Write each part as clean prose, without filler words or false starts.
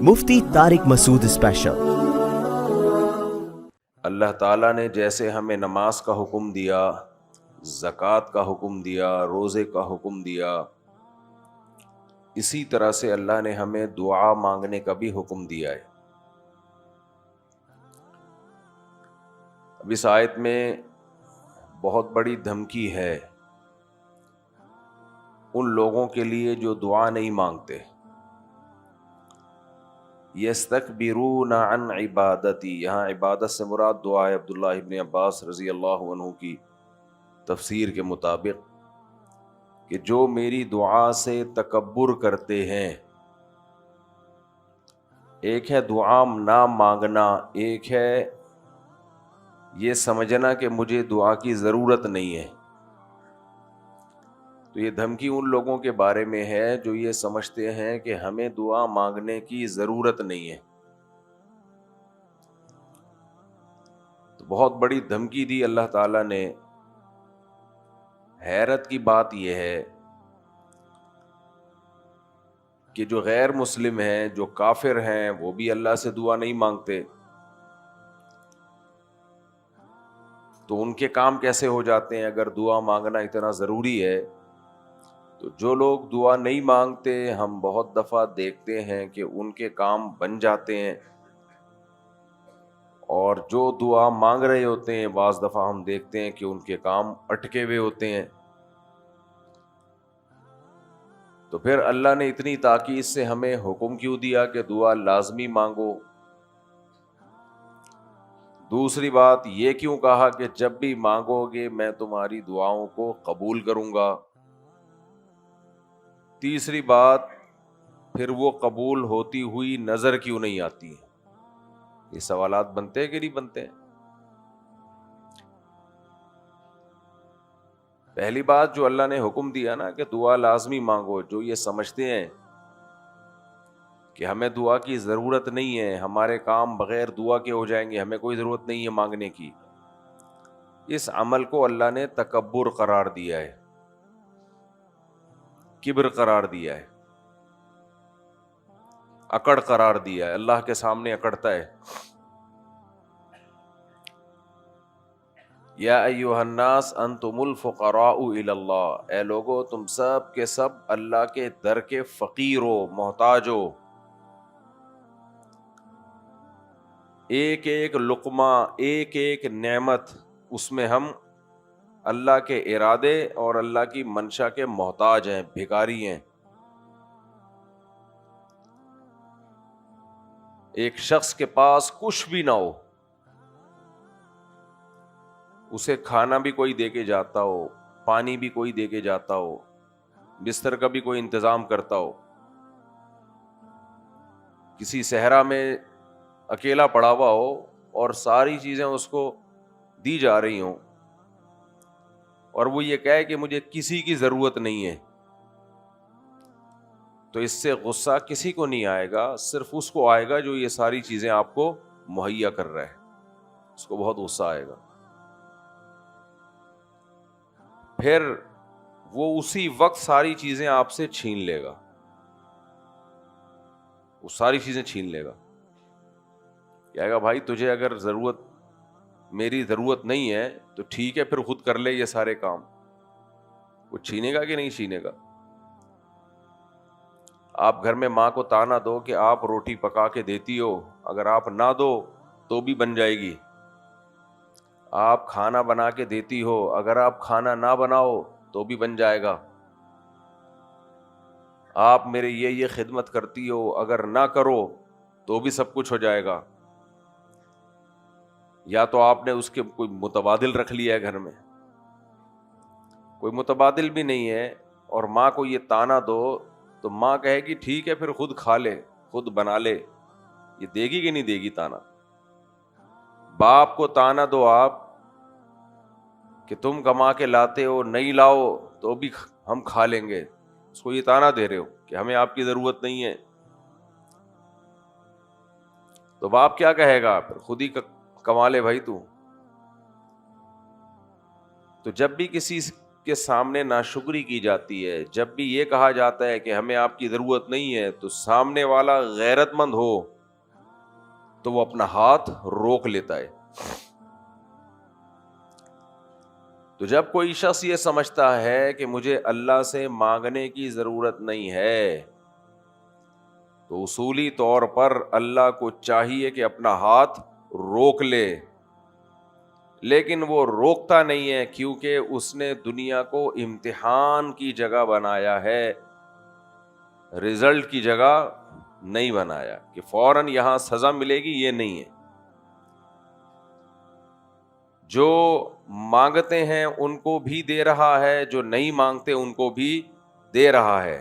مفتی طارق مسعود special. اللہ تعالیٰ نے جیسے ہمیں نماز کا حکم دیا، زکوٰۃ کا حکم دیا، روزے کا حکم دیا، اسی طرح سے اللہ نے ہمیں دعا مانگنے کا بھی حکم دیا ہے۔ اب اس آیت میں بہت بڑی دھمکی ہے ان لوگوں کے لیے جو دعا نہیں مانگتے۔ یستکبرون عن عبادتی، یہاں عبادت سے مراد دعا ہے۔ عبداللہ ابن عباس رضی اللہ عنہ کی تفسیر کے مطابق کہ جو میری دعا سے تکبر کرتے ہیں، ایک ہے دعا نہ مانگنا، ایک ہے یہ سمجھنا کہ مجھے دعا کی ضرورت نہیں ہے۔ تو یہ دھمکی ان لوگوں کے بارے میں ہے جو یہ سمجھتے ہیں کہ ہمیں دعا مانگنے کی ضرورت نہیں ہے۔ تو بہت بڑی دھمکی دی اللہ تعالیٰ نے۔ حیرت کی بات یہ ہے کہ جو غیر مسلم ہیں، جو کافر ہیں، وہ بھی اللہ سے دعا نہیں مانگتے، تو ان کے کام کیسے ہو جاتے ہیں اگر دعا مانگنا اتنا ضروری ہے؟ تو جو لوگ دعا نہیں مانگتے، ہم بہت دفعہ دیکھتے ہیں کہ ان کے کام بن جاتے ہیں، اور جو دعا مانگ رہے ہوتے ہیں بعض دفعہ ہم دیکھتے ہیں کہ ان کے کام اٹکے ہوئے ہوتے ہیں۔ تو پھر اللہ نے اتنی تاکید سے ہمیں حکم کیوں دیا کہ دعا لازمی مانگو؟ دوسری بات یہ کیوں کہا کہ جب بھی مانگو گے میں تمہاری دعاؤں کو قبول کروں گا؟ تیسری بات، پھر وہ قبول ہوتی ہوئی نظر کیوں نہیں آتی ہے؟ یہ سوالات بنتے ہیں کہ نہیں بنتے ہیں؟ پہلی بات جو اللہ نے حکم دیا نا کہ دعا لازمی مانگو، جو یہ سمجھتے ہیں کہ ہمیں دعا کی ضرورت نہیں ہے، ہمارے کام بغیر دعا کے ہو جائیں گے، ہمیں کوئی ضرورت نہیں ہے مانگنے کی، اس عمل کو اللہ نے تکبر قرار دیا ہے، کبر قرار دیا ہے، اکڑ قرار دیا ہے۔ اللہ کے سامنے اکڑتا ہے۔ یا ایھا الناس انتم الفقراء الی اللہ، اے لوگو تم سب کے سب اللہ کے در کے فقیر ہو، محتاج ہو۔ ایک ایک لقمہ، ایک ایک نعمت، اس میں ہم اللہ کے ارادے اور اللہ کی منشا کے محتاج ہیں، بھکاری ہیں۔ ایک شخص کے پاس کچھ بھی نہ ہو، اسے کھانا بھی کوئی دے کے جاتا ہو، پانی بھی کوئی دے کے جاتا ہو، بستر کا بھی کوئی انتظام کرتا ہو، کسی صحرا میں اکیلا پڑا ہوا ہو اور ساری چیزیں اس کو دی جا رہی ہوں، اور وہ یہ کہے کہ مجھے کسی کی ضرورت نہیں ہے، تو اس سے غصہ کسی کو نہیں آئے گا، صرف اس کو آئے گا جو یہ ساری چیزیں آپ کو مہیا کر رہا ہے، اس کو بہت غصہ آئے گا۔ پھر وہ اسی وقت ساری چیزیں آپ سے چھین لے گا، وہ ساری چیزیں چھین لے گا، کہے گا بھائی تجھے اگر میری ضرورت نہیں ہے تو ٹھیک ہے، پھر خود کر لے یہ سارے کام۔ وہ چھینے گا کہ نہیں چھینے گا؟ آپ گھر میں ماں کو طعنہ دو کہ آپ روٹی پکا کے دیتی ہو، اگر آپ نہ دو تو بھی بن جائے گی۔ آپ کھانا بنا کے دیتی ہو، اگر آپ کھانا نہ بناؤ تو بھی بن جائے گا۔ آپ میرے یہ خدمت کرتی ہو، اگر نہ کرو تو بھی سب کچھ ہو جائے گا۔ یا تو آپ نے اس کے کوئی متبادل رکھ لیا ہے گھر میں، کوئی متبادل بھی نہیں ہے، اور ماں کو یہ طعنہ دو تو ماں کہے گی ٹھیک ہے پھر خود کھا لے، خود بنا لے۔ یہ دے گی کہ نہیں دے گی طعنہ؟ باپ کو طعنہ دو آپ کہ تم کما کے لاتے ہو، نہیں لاؤ تو بھی ہم کھا لیں گے، اس کو یہ طعنہ دے رہے ہو کہ ہمیں آپ کی ضرورت نہیں ہے، تو باپ کیا کہے گا؟ پھر خود ہی کما لے بھائی تو جب بھی کسی کے سامنے ناشکری کی جاتی ہے. جب بھی یہ کہا جاتا ہے کہ ہمیں آپ کی ضرورت نہیں ہے تو سامنے والا غیرت مند ہو تو وہ اپنا ہاتھ روک لیتا ہے. تو جب کوئی شخص یہ سمجھتا ہے کہ مجھے اللہ سے مانگنے کی ضرورت نہیں ہے تو اصولی طور پر اللہ کو چاہیے کہ اپنا ہاتھ روک لے، لیکن وہ روکتا نہیں ہے کیونکہ اس نے دنیا کو امتحان کی جگہ بنایا ہے، رزلٹ کی جگہ نہیں بنایا کہ فوراً یہاں سزا ملے گی، یہ نہیں ہے. جو مانگتے ہیں ان کو بھی دے رہا ہے، جو نہیں مانگتے ان کو بھی دے رہا ہے،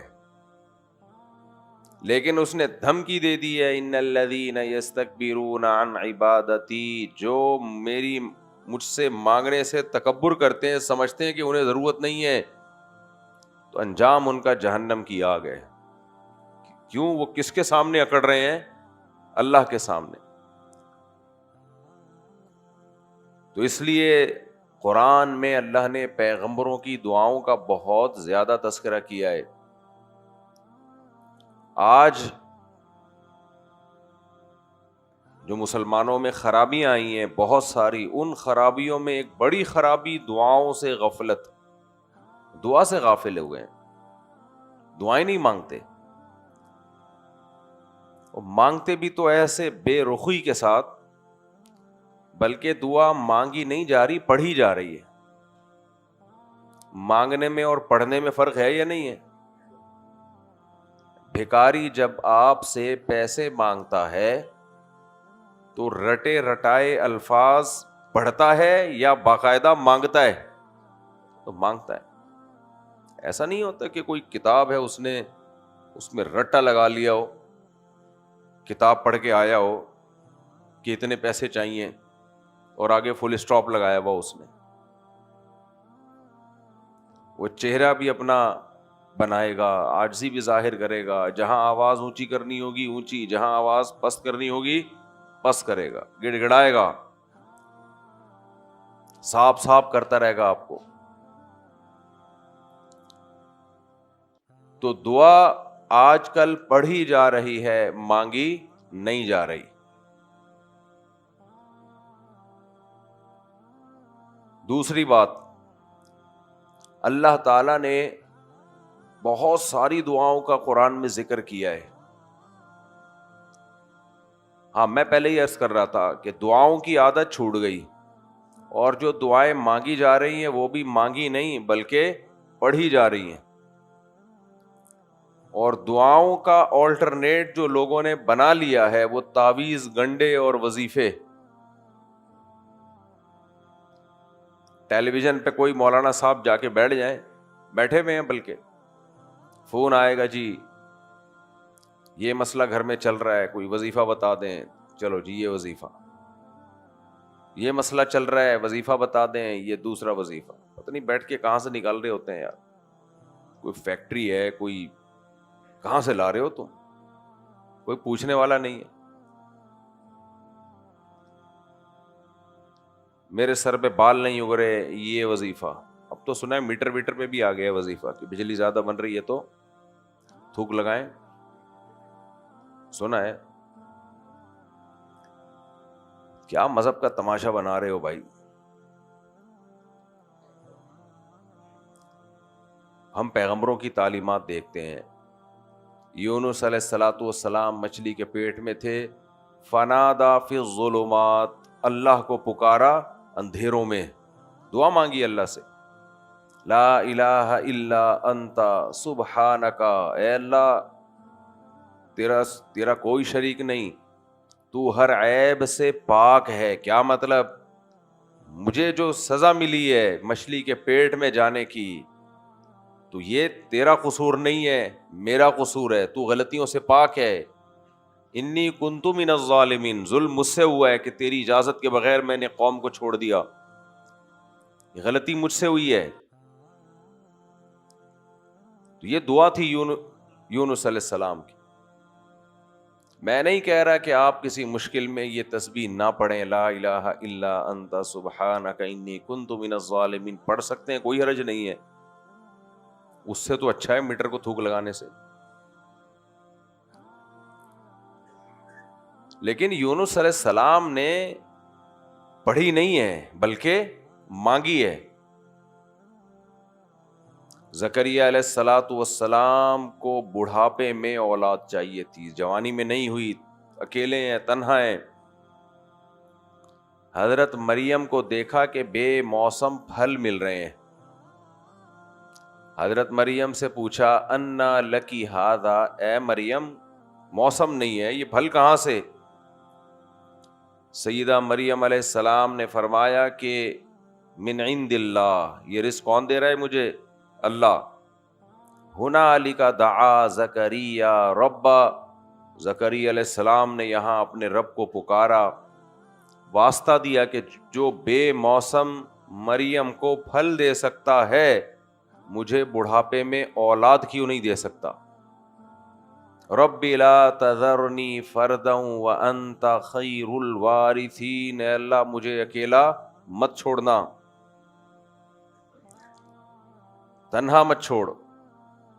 لیکن اس نے دھمکی دے دی ہے ان الذین یستکبرون عن عبادتی، جو مجھ سے مانگنے سے تکبر کرتے ہیں، سمجھتے ہیں کہ انہیں ضرورت نہیں ہے، تو انجام ان کا جہنم کی آگ ہے. کیوں؟ وہ کس کے سامنے اکڑ رہے ہیں؟ اللہ کے سامنے. تو اس لیے قرآن میں اللہ نے پیغمبروں کی دعاؤں کا بہت زیادہ تذکرہ کیا ہے. آج جو مسلمانوں میں خرابیاں آئی ہیں بہت ساری، ان خرابیوں میں ایک بڑی خرابی دعاؤں سے غفلت، دعا سے غافل ہوئے ہیں، دعائیں نہیں مانگتے، اور مانگتے بھی تو ایسے بے رخی کے ساتھ، بلکہ دعا مانگی نہیں جا رہی، پڑھی جا رہی ہے. مانگنے میں اور پڑھنے میں فرق ہے یا نہیں ہے؟ بھکاری جب آپ سے پیسے مانگتا ہے تو رٹے رٹائے الفاظ پڑھتا ہے یا باقاعدہ مانگتا ہے؟ تو مانگتا ہے. ایسا نہیں ہوتا کہ کوئی کتاب ہے اس نے اس میں رٹا لگا لیا ہو، کتاب پڑھ کے آیا ہو کہ اتنے پیسے چاہیے اور آگے فل اسٹاپ لگایا ہوا اس نے. وہ چہرہ بھی اپنا بنائے گا، عاجزی بھی ظاہر کرے گا، جہاں آواز اونچی کرنی ہوگی اونچی، جہاں آواز پست کرنی ہوگی پست کرے گا، گڑ گڑائے گا، صاف صاف کرتا رہے گا آپ کو. تو دعا آج کل پڑھی جا رہی ہے، مانگی نہیں جا رہی. دوسری بات، اللہ تعالیٰ نے بہت ساری دعاؤں کا قرآن میں ذکر کیا ہے. ہاں، میں پہلے ہی عرض کر رہا تھا کہ دعاؤں کی عادت چھوٹ گئی، اور جو دعائیں مانگی جا رہی ہیں وہ بھی مانگی نہیں بلکہ پڑھی جا رہی ہیں. اور دعاؤں کا آلٹرنیٹ جو لوگوں نے بنا لیا ہے وہ تعویذ، گنڈے اور وظیفے. ٹیلی ویژن پہ کوئی مولانا صاحب جا کے بیٹھ جائیں، بیٹھے ہوئے ہیں، بلکہ فون آئے گا، جی یہ مسئلہ گھر میں چل رہا ہے، کوئی وظیفہ بتا دیں، چلو جی یہ وظیفہ، یہ مسئلہ چل رہا ہے، وظیفہ بتا دیں، یہ دوسرا وظیفہ. پتہ نہیں بیٹھ کے کہاں سے نکال رہے ہوتے ہیں یار. کوئی فیکٹری ہے، کوئی کہاں سے لا رہے ہو تم؟ کوئی پوچھنے والا نہیں ہے. میرے سر پہ بال نہیں اگ رہے، یہ وظیفہ. اب تو سنا ہے میٹر ویٹر پہ بھی آ گیا وظیفہ کہ بجلی زیادہ بن رہی ہے تو تھوک لگائیں. سنا ہے. کیا مذہب کا تماشا بنا رہے ہو بھائی؟ ہم پیغمبروں کی تعلیمات دیکھتے ہیں. یونس علیہ الصلاۃ والسلام مچھلی کے پیٹ میں تھے، فنادا فی الظلمات، اللہ کو پکارا اندھیروں میں، دعا مانگی اللہ سے، لا الہ الا انت سبحانک، اے اللہ تیرا کوئی شریک نہیں، تو ہر عیب سے پاک ہے. کیا مطلب؟ مجھے جو سزا ملی ہے مچھلی کے پیٹ میں جانے کی، تو یہ تیرا قصور نہیں ہے، میرا قصور ہے، تو غلطیوں سے پاک ہے. انی کنت من الظالمین، ظلم مجھ سے ہوا ہے کہ تیری اجازت کے بغیر میں نے قوم کو چھوڑ دیا، غلطی مجھ سے ہوئی ہے. تو یہ دعا تھی یونس علیہ السلام کی. میں نہیں کہہ رہا کہ آپ کسی مشکل میں یہ تسبیح نہ پڑھیں، لا الہ الا انت سبحانک انی کنت من الظالمین، پڑھ سکتے ہیں، کوئی حرج نہیں ہے، اس سے تو اچھا ہے میٹر کو تھوک لگانے سے. لیکن یونس علیہ السلام نے پڑھی نہیں ہے بلکہ مانگی ہے. زکریا علیہ الصلوۃ والسلام کو بڑھاپے میں اولاد چاہیے تھی, جوانی میں نہیں ہوئی, اکیلے ہیں, تنہا ہیں. حضرت مریم کو دیکھا کہ بے موسم پھل مل رہے ہیں. حضرت مریم سے پوچھا انا لکی ھذا, اے مریم موسم نہیں ہے, یہ پھل کہاں سے؟ سیدہ مریم علیہ السلام نے فرمایا کہ من عند اللہ, یہ رزق کون دے رہا ہے مجھے؟ اللہ. ہنالک دعا زکریا ربا, زکریا علیہ السلام نے یہاں اپنے رب کو پکارا, واسطہ دیا کہ جو بے موسم مریم کو پھل دے سکتا ہے مجھے بڑھاپے میں اولاد کیوں نہیں دے سکتا؟ رب لا تذرنی فردا وانت خیر الوارثین, اے اللہ مجھے اکیلا مت چھوڑنا, تنہا مت چھوڑ.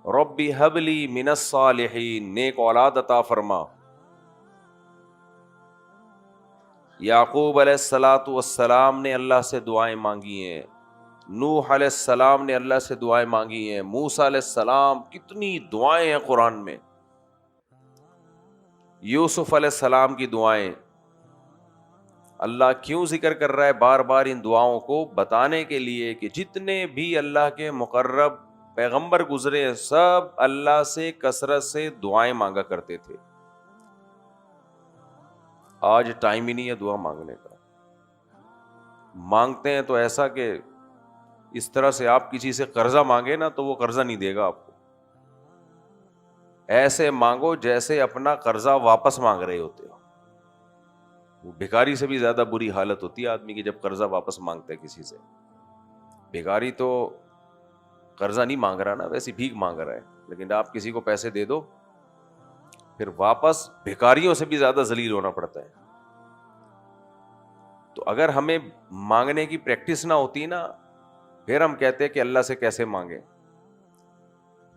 رب ہب لی من الصالحین, نیک اولاد عطا فرما. یعقوب علیہ الصلوۃ والسلام نے اللہ سے دعائیں مانگی ہیں, نوح علیہ السلام نے اللہ سے دعائیں مانگی ہیں, موسیٰ علیہ السلام, کتنی دعائیں ہیں قرآن میں. یوسف علیہ السلام کی دعائیں. اللہ کیوں ذکر کر رہا ہے بار بار ان دعاؤں کو؟ بتانے کے لیے کہ جتنے بھی اللہ کے مقرب پیغمبر گزرے سب اللہ سے کثرت سے دعائیں مانگا کرتے تھے. آج ٹائم ہی نہیں ہے دعا مانگنے کا. مانگتے ہیں تو ایسا کہ اس طرح سے آپ کسی سے قرضہ مانگے نا تو وہ قرضہ نہیں دے گا آپ کو. ایسے مانگو جیسے اپنا قرضہ واپس مانگ رہے ہوتے ہو. وہ بھکاری سے بھی زیادہ بری حالت ہوتی ہے آدمی کی جب قرضہ واپس مانگتا ہے کسی سے. بھکاری تو قرضہ نہیں مانگ رہا نا, ویسے بھیک مانگ رہا ہے, لیکن آپ کسی کو پیسے دے دو پھر واپس بھکاریوں سے بھی زیادہ ذلیل ہونا پڑتا ہے. تو اگر ہمیں مانگنے کی پریکٹس نہ ہوتی نا, پھر ہم کہتے ہیں کہ اللہ سے کیسے مانگے.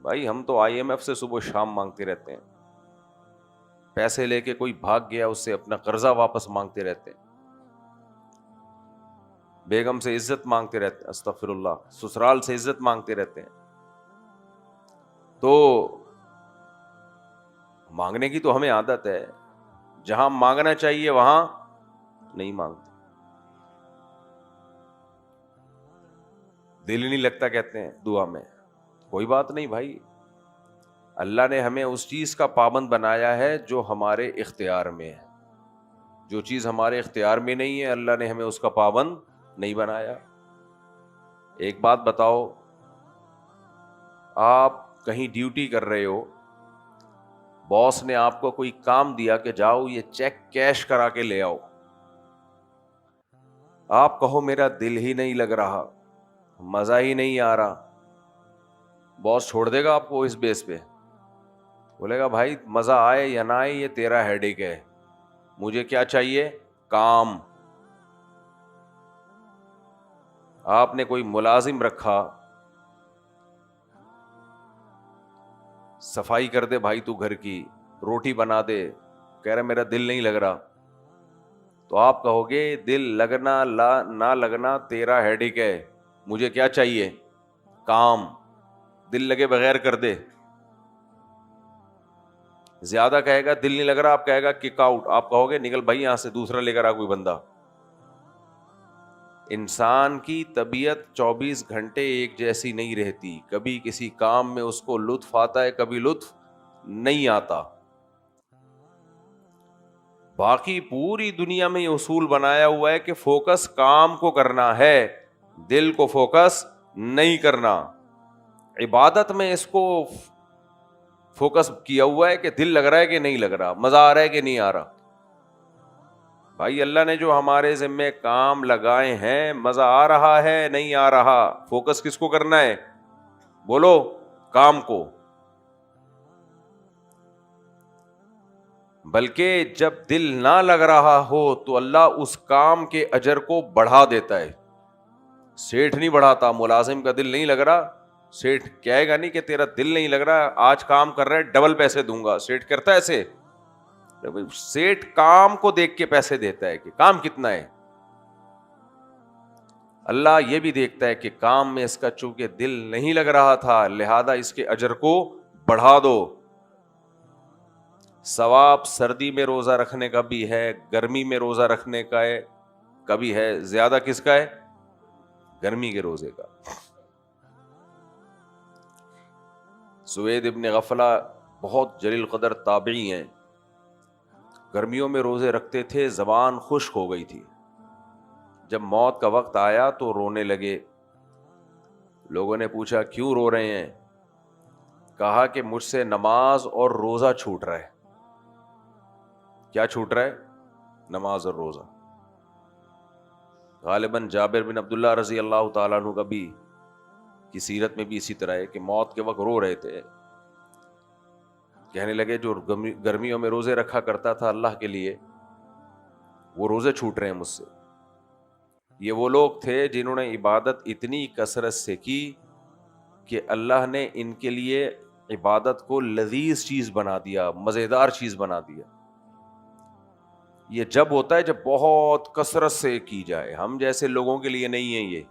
بھائی ہم تو IMF سے صبح شام مانگتے رہتے ہیں, پیسے لے کے کوئی بھاگ گیا اس سے اپنا قرضہ واپس مانگتے رہتے ہیں, بیگم سے عزت مانگتے رہتے ہیں, استغفر اللہ, سسرال سے عزت مانگتے رہتے ہیں. تو مانگنے کی تو ہمیں عادت ہے, جہاں مانگنا چاہیے وہاں نہیں مانگتے. دل ہی نہیں لگتا کہتے ہیں دعا میں. کوئی بات نہیں بھائی, اللہ نے ہمیں اس چیز کا پابند بنایا ہے جو ہمارے اختیار میں ہے. جو چیز ہمارے اختیار میں نہیں ہے اللہ نے ہمیں اس کا پابند نہیں بنایا. ایک بات بتاؤ, آپ کہیں ڈیوٹی کر رہے ہو, باس نے آپ کو کوئی کام دیا کہ جاؤ یہ چیک کیش کرا کے لے آؤ, آپ کہو میرا دل ہی نہیں لگ رہا, مزہ ہی نہیں آ رہا, باس چھوڑ دے گا آپ کو اس بیس پہ؟ بولے گا بھائی مزہ آئے یا نہ آئے یہ تیرا ہیڈیک ہے, مجھے کیا چاہیے؟ کام. آپ نے کوئی ملازم رکھا, صفائی کر دے بھائی تو گھر کی, روٹی بنا دے, کہہ رہا میرا دل نہیں لگ رہا, تو آپ کہو گے دل لگنا نہ لگنا تیرا ہیڈیک ہے, مجھے کیا چاہیے؟ کام. دل لگے بغیر کر دے. زیادہ کہے گا دل نہیں لگ رہا, آپ کہے گا کک آؤٹ, آپ کہو گے نکل بھائی یہاں سے, دوسرا لے کر آ کوئی بندہ. انسان کی طبیعت 24 گھنٹے ایک جیسی نہیں رہتی, کبھی کسی کام میں اس کو لطف آتا ہے, کبھی لطف نہیں آتا. باقی پوری دنیا میں یہ اصول بنایا ہوا ہے کہ فوکس کام کو کرنا ہے, دل کو فوکس نہیں کرنا. عبادت میں اس کو فوکس کیا ہوا ہے کہ دل لگ رہا ہے کہ نہیں لگ رہا, مزہ آ رہا ہے کہ نہیں آ رہا. بھائی اللہ نے جو ہمارے ذمے کام لگائے ہیں, مزہ آ رہا ہے نہیں آ رہا, فوکس کس کو کرنا ہے؟ بولو, کام کو. بلکہ جب دل نہ لگ رہا ہو تو اللہ اس کام کے اجر کو بڑھا دیتا ہے. سیٹھ نہیں بڑھاتا, ملازم کا دل نہیں لگ رہا, سیٹھ کہے گا نہیں کہ تیرا دل نہیں لگ رہا, آج کام کر رہا ہے ڈبل پیسے دوں گا. سیٹھ کرتا ہے ایسے؟ سیٹھ کام کو دیکھ کے پیسے دیتا ہے کہ کام کتنا ہے. اللہ یہ بھی دیکھتا ہے کہ کام میں اس کا چونکہ دل نہیں لگ رہا تھا, لہذا اس کے اجر کو بڑھا دو. ثواب سردی میں روزہ رکھنے کا بھی ہے, گرمی میں روزہ رکھنے کا ہے, کبھی ہے زیادہ کس کا ہے؟ گرمی کے روزے کا. سوید ابن غفلہ بہت جلیل قدر تابعی ہیں, گرمیوں میں روزے رکھتے تھے, زبان خشک ہو گئی تھی. جب موت کا وقت آیا تو رونے لگے. لوگوں نے پوچھا کیوں رو رہے ہیں؟ کہا کہ مجھ سے نماز اور روزہ چھوٹ رہا ہے. کیا چھوٹ رہا ہے؟ نماز اور روزہ. غالباً جابر بن عبداللہ رضی اللہ تعالیٰ عنہ کا بھی کی سیرت میں بھی اسی طرح ہے کہ موت کے وقت رو رہے تھے. کہنے لگے جو گرمیوں میں روزے رکھا کرتا تھا اللہ کے لیے, وہ روزے چھوٹ رہے ہیں مجھ سے. یہ وہ لوگ تھے جنہوں نے عبادت اتنی کثرت سے کی کہ اللہ نے ان کے لیے عبادت کو لذیذ چیز بنا دیا, مزیدار چیز بنا دیا. یہ جب ہوتا ہے جب بہت کثرت سے کی جائے. ہم جیسے لوگوں کے لیے نہیں ہے یہ.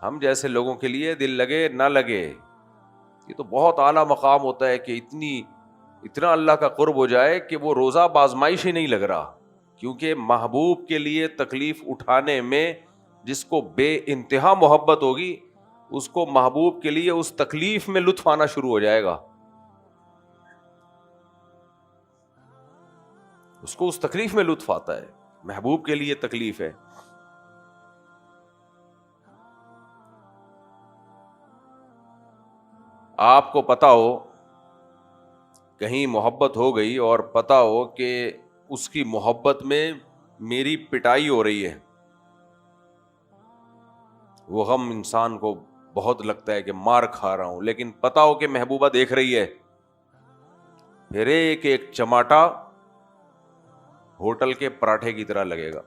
ہم جیسے لوگوں کے لیے دل لگے نہ لگے, یہ تو بہت اعلیٰ مقام ہوتا ہے کہ اتنا اللہ کا قرب ہو جائے کہ وہ روزہ بازمائش ہی نہیں لگ رہا. کیونکہ محبوب کے لیے تکلیف اٹھانے میں جس کو بے انتہا محبت ہوگی, اس کو محبوب کے لیے اس تکلیف میں لطف آنا شروع ہو جائے گا. اس کو اس تکلیف میں لطف آتا ہے. محبوب کے لیے تکلیف ہے. آپ کو پتا ہو کہیں محبت ہو گئی اور پتا ہو کہ اس کی محبت میں میری پٹائی ہو رہی ہے, وہ غم انسان کو بہت لگتا ہے کہ مار کھا رہا ہوں. لیکن پتا ہو کہ محبوبہ دیکھ رہی ہے, پھر ایک ایک چماٹا ہوٹل کے پراٹھے کی طرح لگے گا.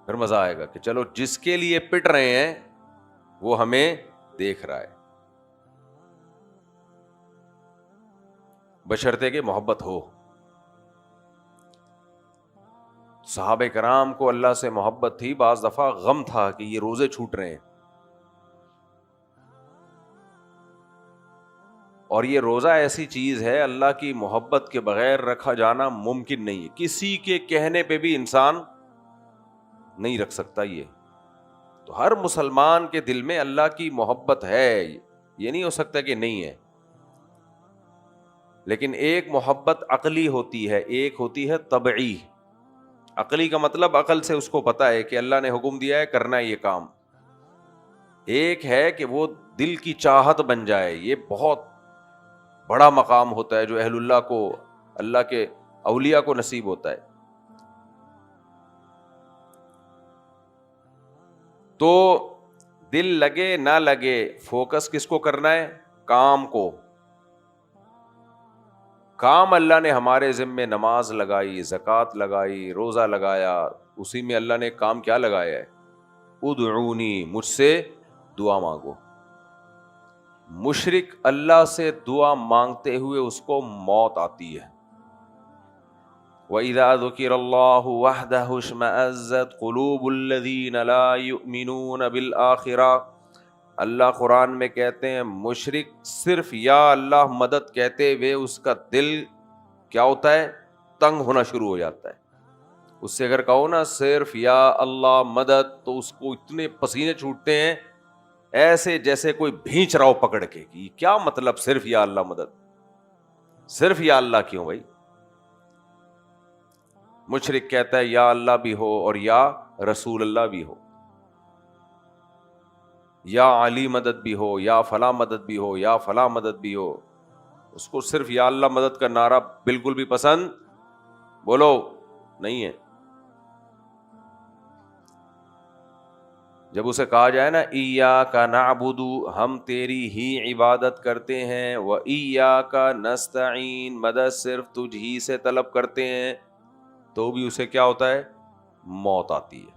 پھر مزہ آئے گا کہ چلو جس کے لیے پٹ رہے ہیں وہ ہمیں دیکھ رہا ہے, بشرطے کہ محبت ہو. صحابہ کرام کو اللہ سے محبت تھی, بعض دفعہ غم تھا کہ یہ روزے چھوٹ رہے ہیں. اور یہ روزہ ایسی چیز ہے اللہ کی محبت کے بغیر رکھا جانا ممکن نہیں ہے. کسی کے کہنے پہ بھی انسان نہیں رکھ سکتا. تو ہر مسلمان کے دل میں اللہ کی محبت ہے, یہ نہیں ہو سکتا کہ نہیں ہے. لیکن ایک محبت عقلی ہوتی ہے, ایک ہوتی ہے طبعی. عقلی کا مطلب عقل سے اس کو پتا ہے کہ اللہ نے حکم دیا ہے کرنا ہے یہ کام. ایک ہے کہ وہ دل کی چاہت بن جائے. یہ بہت بڑا مقام ہوتا ہے جو اہل اللہ کو, اللہ کے اولیاء کو نصیب ہوتا ہے. تو دل لگے نہ لگے, فوکس کس کو کرنا ہے؟ کام کو. کام اللہ نے ہمارے ذمے نماز لگائی, زکوٰۃ لگائی, روزہ لگایا, اسی میں اللہ نے کام کیا لگایا ہے؟ ادعونی, مجھ سے دعا مانگو. مشرک اللہ سے دعا مانگتے ہوئے اس کو موت آتی ہے. وَإِذَا ذُكِرَ اللَّهُ وَحْدَهُ اشْمَأَزَّتْ قُلُوبُ الَّذِينَ لَا يُؤْمِنُونَ بِالْآخِرَةِ. اللہ قرآن میں کہتے ہیں مشرک صرف یا اللہ مدد کہتے ہوئے اس کا دل کیا ہوتا ہے؟ تنگ ہونا شروع ہو جاتا ہے. اس سے اگر کہو نا صرف یا اللہ مدد, تو اس کو اتنے پسینے چھوٹتے ہیں ایسے جیسے کوئی بھینچ رہا ہو پکڑ کے. کہ کیا مطلب صرف یا اللہ مدد؟ صرف یا اللہ کیوں بھائی؟ مشرک کہتا ہے یا اللہ بھی ہو اور یا رسول اللہ بھی ہو, یا علی مدد بھی ہو, یا فلاں مدد بھی ہو, یا فلاں مدد بھی ہو. اس کو صرف یا اللہ مدد کا نعرہ بالکل بھی پسند بولو نہیں ہے. جب اسے کہا جائے نا ایاک نعبد, ہم تیری ہی عبادت کرتے ہیں, وایاک نستعین, مدد صرف تجھ ہی سے طلب کرتے ہیں, تو بھی اسے کیا ہوتا ہے؟ موت آتی ہے.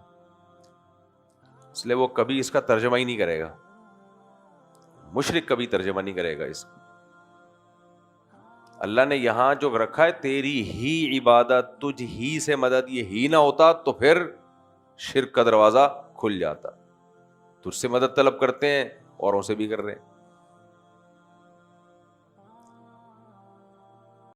اس لیے وہ کبھی اس کا ترجمہ ہی نہیں کرے گا. مشرک کبھی ترجمہ نہیں کرے گا اس کا. اللہ نے یہاں جو رکھا ہے تیری ہی عبادت, تجھ ہی سے مدد, یہ ہی نہ ہوتا تو پھر شرک کا دروازہ کھل جاتا. تجھ سے مدد طلب کرتے ہیں, اوروں سے بھی کر رہے ہیں.